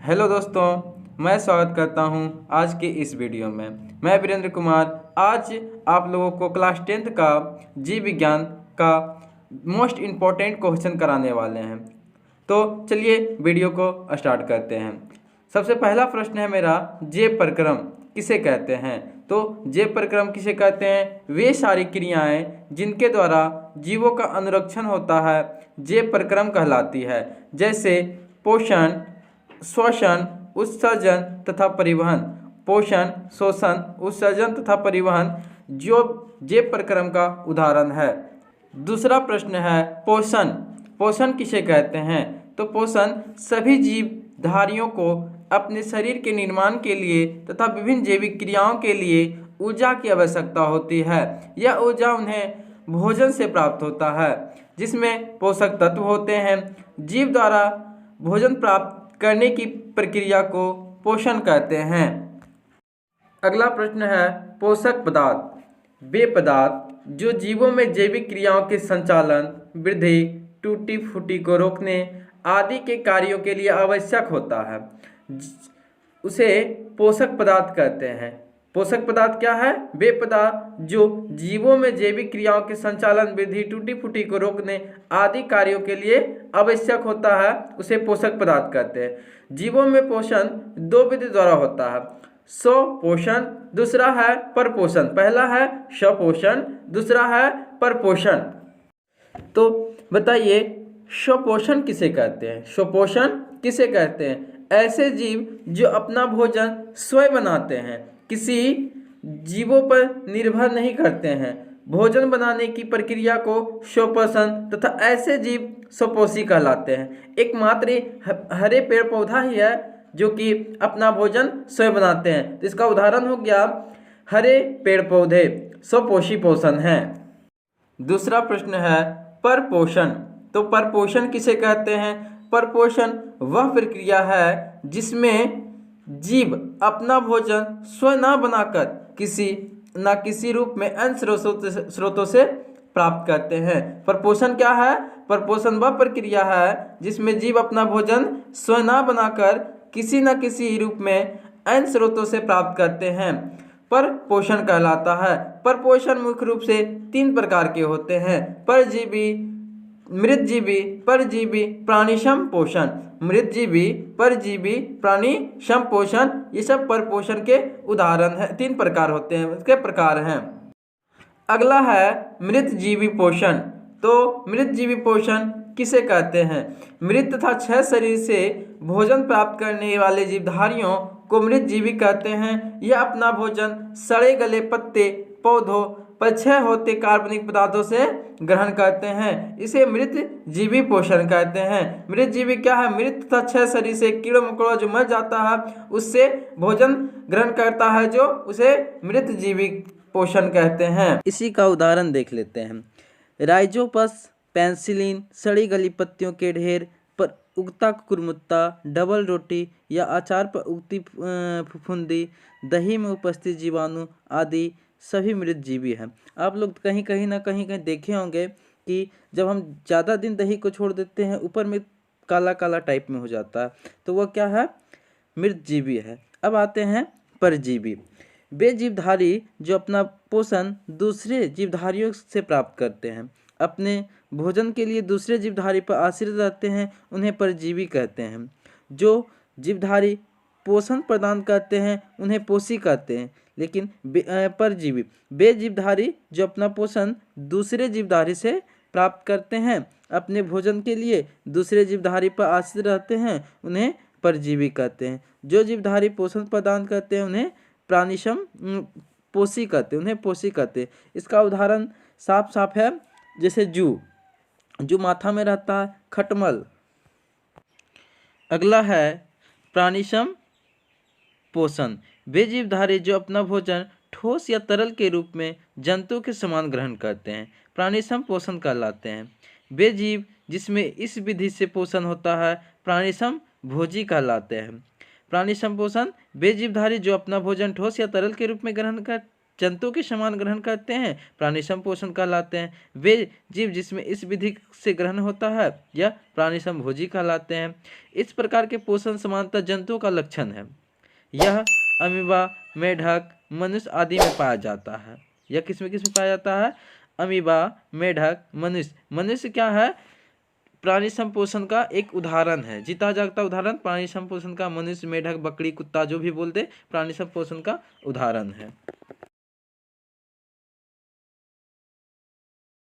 Hello दोस्तों, मैं स्वागत करता हूं आज के इस वीडियो में। मैं वीरेंद्र कुमार आज आप लोगों को क्लास 10th का जीव विज्ञान का मोस्ट इम्पोर्टेंट क्वेश्चन कराने वाले हैं। तो चलिए वीडियो को स्टार्ट करते हैं। सबसे पहला प्रश्न है मेरा, जेव प्रक्रम किसे कहते हैं? तो जेव प्रक्रम किसे कहते हैं? वे सारी क्रियाएं जिनके द्वारा जीवों का अनुरक्षण होता है जेव प्रक्रम कहलाती है, जैसे पोषण, श्वसन, उत्सर्जन तथा परिवहन। पोषण, शोषण, उत्सर्जन तथा परिवहन जो जेव प्रक्रम का उदाहरण है। दूसरा प्रश्न है, पोषण पोषण किसे कहते हैं? तो पोषण सभी जीवधारियों को अपने शरीर के निर्माण के लिए तथा विभिन्न जैविक क्रियाओं के लिए ऊर्जा की आवश्यकता होती है। यह ऊर्जा उन्हें भोजन से प्राप्त होता है, जिसमें पोषक तत्व होते हैं। जीव द्वारा भोजन प्राप्त करने की प्रक्रिया को पोषण कहते हैं। अगला प्रश्न है, पोषक पदार्थ। वे पदार्थ जो जीवों में जैविक क्रियाओं के संचालन, वृद्धि, टूटी फूटी को रोकने आदि के कार्यों के लिए आवश्यक होता है, उसे पोषक पदार्थ कहते हैं। पोषक पदार्थ क्या है? वे पदार्थ जो जीवों में जैविक क्रियाओं के संचालन, वृद्धि, टूटी फूटी को रोकने आदि कार्यों के लिए आवश्यक होता है, उसे पोषक पदार्थ कहते हैं। जीवों में पोषण दो विधि द्वारा होता है, स्वपोषण, दूसरा है परपोषण। पहला है स्वपोषण, दूसरा है परपोषण। तो बताइए, स्वपोषण किसे कहते हैं? स्वपोषण किसे कहते हैं? ऐसे जीव जो अपना भोजन स्वयं बनाते हैं, किसी जीवों पर निर्भर नहीं करते हैं। भोजन बनाने की प्रक्रिया को स्वपोषण तथा ऐसे जीव स्वपोषी कहलाते हैं। एकमात्र हरे पेड़ पौधा ही है जो कि अपना भोजन स्वयं बनाते हैं, तो इसका उदाहरण हो गया हरे पेड़ पौधे, स्वपोषी पोषण हैं। दूसरा प्रश्न है, परपोषण। तो परपोषण किसे कहते हैं? परपोषण वह प्रक्रिया है जिसमें जीव अपना भोजन स्वयं न बनाकर किसी न किसी रूप में अन्य स्रोतों से प्राप्त करते हैं। परपोषण क्या है? परपोषण वह प्रक्रिया है जिसमें जीव अपना भोजन स्वयं न बनाकर किसी न किसी रूप में अन्य स्रोतों से प्राप्त करते हैं, परपोषण कहलाता है। परपोषण मुख्य रूप से 3 प्रकार के होते हैं, परजीवी, मृतजीवी, परजीवी, प्राणिसम पोषण। मृतजीवी, परजीवी, प्राणिसम पोषण, ये सब परपोषण के उदाहरण हैं। 3 प्रकार होते हैं, उसके प्रकार हैं। अगला है मृतजीवी पोषण। तो मृतजीवी पोषण किसे कहते हैं? मृत तथा क्षय शरीर से भोजन प्राप्त करने वाले जीवधारियों को मृतजीवी कहते हैं। यह अपना भोजन सड़े गले पत्ते, पौधों पर क्षय होते कार्बनिक पदार्थों से ग्रहण करते हैं, इसे मृत जीवी पोषण कहते हैं। मृत जीवी क्या है? मृत तथा क्षय शरीर से कीड़ों मकोड़ों जो मर जाता है उससे भोजन ग्रहण करता है, जो उसे मृत जीवी पोषण कहते हैं। इसी का उदाहरण देख लेते हैं। राइजोपस, पेंसिलिन, सड़ी गली पत्तियों के ढेर पर उगता कुकुरमुत्ता, डबल रोटी या अचार पर उगती फुफुंदी, दही में उपस्थित जीवाणु आदि सभी मृत जीवी हैं। आप लोग कहीं कहीं ना कहीं देखे होंगे कि जब हम ज़्यादा दिन दही को छोड़ देते हैं, ऊपर में काला काला टाइप में हो जाता है, तो वह क्या है? मृत जीवी है। अब आते हैं परजीवी। वे जीवधारी जो अपना पोषण दूसरे जीवधारियों से प्राप्त करते हैं, अपने भोजन के लिए दूसरे जीवधारी पर आश्रित रहते हैं, उन्हें परजीवी कहते हैं। जो जीवधारी पोषण प्रदान करते हैं उन्हें पोषी कहते हैं। लेकिन परजीवी वे जीवधारी जो अपना पोषण दूसरे जीवधारी से प्राप्त करते हैं, अपने भोजन के लिए दूसरे जीवधारी पर आश्रित रहते हैं, उन्हें परजीवी कहते हैं। जो जीवधारी पोषण प्रदान करते हैं उन्हें प्राणिसम पोषी कहते हैं, उन्हें पोषी कहते हैं। इसका उदाहरण साफ साफ है, जैसे जू माथा में रहता है, खटमल। अगला है प्राणिसम पोषण। वे जीवधारी जो अपना भोजन ठोस या तरल के रूप में जंतु के समान ग्रहण करते हैं, प्राणिसम पोषण कहलाते हैं। वे जीव जिसमें इस विधि से पोषण होता है प्राणिसम भोजी कहलाते हैं। प्राणिसम पोषण वे जीवधारी जो अपना भोजन ठोस या तरल के रूप में ग्रहण जंतु के समान ग्रहण करते हैं प्राणी समपोषण कहलाते हैं। वे जीव जिसमें इस विधि से ग्रहण होता है यह प्राणी समभोजी कहलाते हैं। इस प्रकार के पोषण समानता जंतुओं का लक्षण है। यह अमीबा, मेढक, मनुष्य आदि में पाया जाता है। यह किस में पाया जाता है? अमीबा, मेढक, मनुष्य। मनुष्य क्या है? प्राणी संपोषण का एक उदाहरण है, जीता जागता उदाहरण प्राणी संपोषण का। मनुष्य, मेढक, बकरी, कुत्ता जो भी बोल दे प्राणी संपोषण का उदाहरण है।